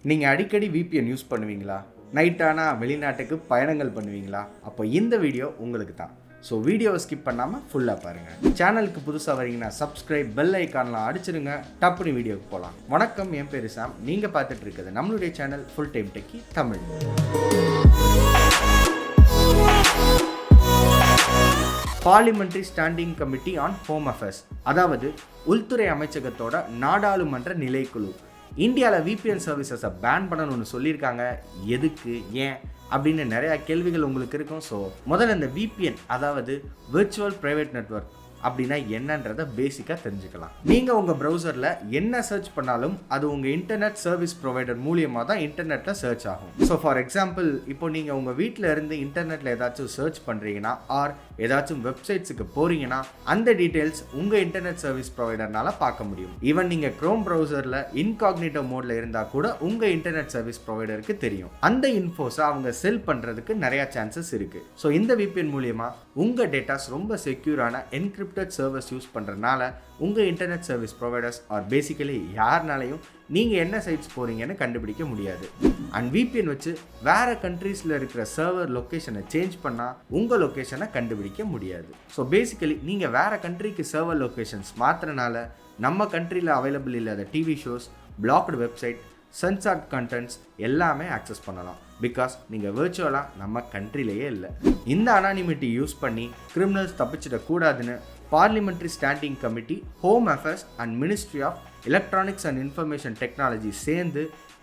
நீங்கள் அடிக்கடி VPN use பண்ணுவீங்களா? நைட் ஆனால் வெளிநாட்டுக்கு பயணங்கள் பண்ணுவீங்களா? அப்போ இந்த வீடியோ உங்களுக்கு தான். ஸோ வீடியோவை ஸ்கிப் பண்ணாமல் ஃபுல்லாக பாருங்கள். சேனலுக்கு புதுசாக வரீங்கன்னா சப்ஸ்கிரைப், பெல் ஐக்கான்லாம் அடிச்சிருங்க. டப்புனு வீடியோவுக்கு போகலாம். வணக்கம், என் பேர் சாம். நீங்கள் பார்த்துட்டு இருக்கிறது நம்மளுடைய channel full time techie Tamil. Parliamentary standing committee on home affairs, அதாவது உள்துறை அமைச்சகத்தோட நாடாளுமன்ற நிலைக்குழு இந்தியாவில் VPN சர்வீசஸை பேன் பண்ணணும்னு சொல்லியிருக்காங்க. எதுக்கு, ஏன் அப்படின்னு நிறையா கேள்விகள் உங்களுக்கு இருக்கும். ஸோ முதல்ல இந்த VPN, அதாவது விர்ச்சுவல் ப்ரைவேட் நெட்வொர்க் அப்படின்னா என்னன்றதை பேசிக்காக தெரிஞ்சுக்கலாம். நீங்கள் உங்கள் ப்ரௌசரில் என்ன சர்ச் பண்ணாலும் அது உங்கள் இன்டர்நெட் சர்வீஸ் ப்ரொவைடர் மூலியமாக தான் இன்டர்நெட்டில் சர்ச் ஆகும். ஸோ ஃபார் எக்ஸாம்பிள், இப்போ நீங்கள் உங்கள் வீட்டில் இருந்து இன்டர்நெட்டில் ஏதாச்சும் சர்ச் பண்ணுறீங்கன்னா ஆர் ஏதாச்சும் வெப்சைட்ஸுக்கு போகிறீங்கன்னா அந்த டீட்டெயில்ஸ் உங்கள் இன்டர்நெட் சர்வீஸ் ப்ரொவைடர்னால பார்க்க முடியும். ஈவன் நீங்கள் க்ரோம் ப்ரௌசரில் இன்காக்னிட்டோ மோடில் இருந்தால் கூட உங்கள் இன்டர்நெட் சர்வீஸ் ப்ரொவைடருக்கு தெரியும். அந்த இன்ஃபோஸை அவங்க செல் பண்ணுறதுக்கு நிறையா சான்சஸ் இருக்குது. ஸோ இந்த VPN மூலியமாக உங்கள் டேட்டாஸ் ரொம்ப செக்யூரான என்கிரிப்டட் சர்வர்ஸ் யூஸ் பண்ணுறதுனால உங்கள் internet service providers are basically யாருனாலையும் நீங்கள் என்ன சைட்ஸ் போகிறீங்கன்னு கண்டுபிடிக்க முடியாது. அண்ட் VPN வச்சு வேறு கண்ட்ரீஸில் இருக்கிற சர்வர் லொக்கேஷனை சேஞ்ச் பண்ணால் உங்கள் லொக்கேஷனை கண்டுபிடிக்க முடியாது. ஸோ பேசிக்கலி நீங்கள் வேறு கண்ட்ரிக்கு சர்வர் லொக்கேஷன்ஸ் மாற்றுறதுனால நம்ம கண்ட்ரியில் அவைலபிள் இல்லாத TV shows, blocked website, censored contents எல்லாமே ஆக்சஸ் பண்ணலாம். பிகாஸ் நீங்கள் விர்ச்சுவலாக நம்ம கண்ட்ரிலேயே இல்லை. இந்த அனானிமிட்டி யூஸ் பண்ணி கிரிமினல்ஸ் தப்பிச்சிடக்கூடாதுன்னு parliamentary standing committee, home affairs and ministry of electronics and information technology சேர்ந்து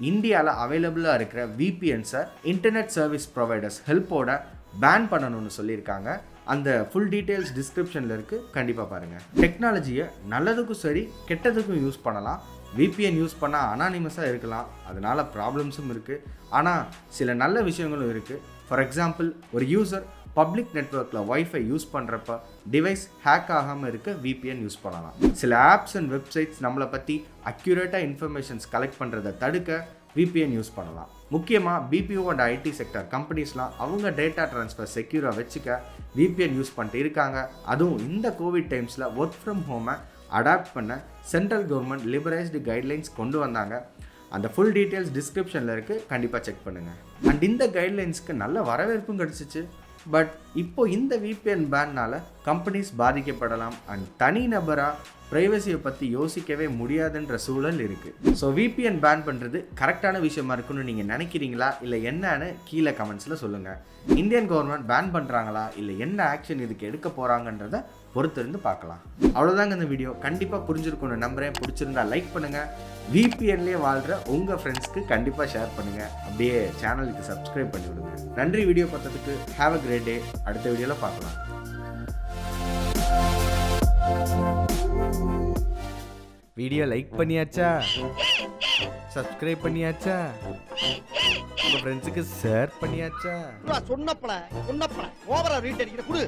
இந்தியாவில் அவைலபிளாக இருக்கிற VPNஸை இன்டர்நெட் சர்வீஸ் ப்ரொவைடர்ஸ் ஹெல்ப்போட பேன் பண்ணணும்னு சொல்லியிருக்காங்க. அந்த ஃபுல் டீட்டெயில்ஸ் டிஸ்கிரிப்ஷனில் இருக்குது, கண்டிப்பாக பாருங்கள். டெக்னாலஜியை நல்லதுக்கும் சரி கெட்டதுக்கும் யூஸ் பண்ணலாம். VPN யூஸ் பண்ணால் அனானிமஸாக இருக்கலாம், அதனால் ப்ராப்ளம்ஸும் இருக்குது. ஆனால் சில நல்ல விஷயங்களும் இருக்குது. ஃபார் எக்ஸாம்பிள், ஒரு யூசர் பப்ளிக் நெட்வொர்க்கில் வைஃபை யூஸ் பண்ணுறப்ப டிவைஸ் ஹேக் ஆகாமல் இருக்க VPN யூஸ் பண்ணலாம். சில ஆப்ஸ் அண்ட் வெப்சைட்ஸ் நம்மளை பற்றி அக்யூரேட்டாக இன்ஃபர்மேஷன்ஸ் கலெக்ட் பண்ணுறதை தடுக்க VPN யூஸ் பண்ணலாம். முக்கியமாக BPO அண்ட் IT செக்டர் கம்பெனிஸ்லாம் அவங்க டேட்டா ட்ரான்ஸ்ஃபர் செக்யூராக வச்சுக்க VPN யூஸ் பண்ணிட்டு இருக்காங்க. அதுவும் இந்த கோவிட் டைம்ஸில் ஒர்க் ஃப்ரம் ஹோமை அடாப்ட் பண்ண சென்ட்ரல் கவர்மெண்ட் லிபரைஸ்டு கைட்லைன்ஸ் கொண்டு வந்தாங்க. அந்த ஃபுல் டீட்டெயில்ஸ் டிஸ்கிரிப்ஷனில் இருக்குது, கண்டிப்பாக செக் பண்ணுங்கள். அண்ட் இந்த கைட்லைன்ஸ்க்கு நல்ல வரவேற்பும் கிடச்சிச்சு. பட் இப்போ இந்த VPN பேன்னால் கம்பெனிஸ் பாதிக்கப்படலாம் அண்ட் தனிநபராக ப்ரைவசியை பற்றி யோசிக்கவே முடியாதுன்ற சூழல் இருக்குது. ஸோ VPN பேன் பண்ணுறது கரெக்டான விஷயமா இருக்குன்னு நீங்கள் நினைக்கிறீங்களா, இல்லை என்னன்னு கீழே கமெண்ட்ஸில் சொல்லுங்கள். இந்தியன் கவர்மெண்ட் பேன் பண்ணுறாங்களா, இல்லை என்ன ஆக்ஷன் இதுக்கு எடுக்க போகிறாங்கன்றத பொறுத்திருந்து பார்க்கலாம். அவ்வளோதாங்க இந்த வீடியோ. கண்டிப்பாக புரிஞ்சிருக்கும்னு நம்புகிறேன். பிடிச்சிருந்தா லைக் பண்ணுங்கள். VPNலேயே வாழ்கிற உங்கள் ஃப்ரெண்ட்ஸ்க்கு கண்டிப்பாக ஷேர் பண்ணுங்கள். அப்படியே சேனலுக்கு சப்ஸ்கிரைப் பண்ணி விடுங்க. நன்றி வீடியோ பார்த்ததுக்கு. Have a great day. அடுத்த வீடியோவில் பார்க்கலாம். வீடியோ லைக் பண்ணியாச்சா? சப்ஸ்கிரைப் பண்ணியாச்சா? உங்க ஃப்ரெண்ட்ஸுக்கு ஷேர் பண்ணியாச்சா? சொன்னப்பல ஓவரா ரீட் அடிக்கிற குடு.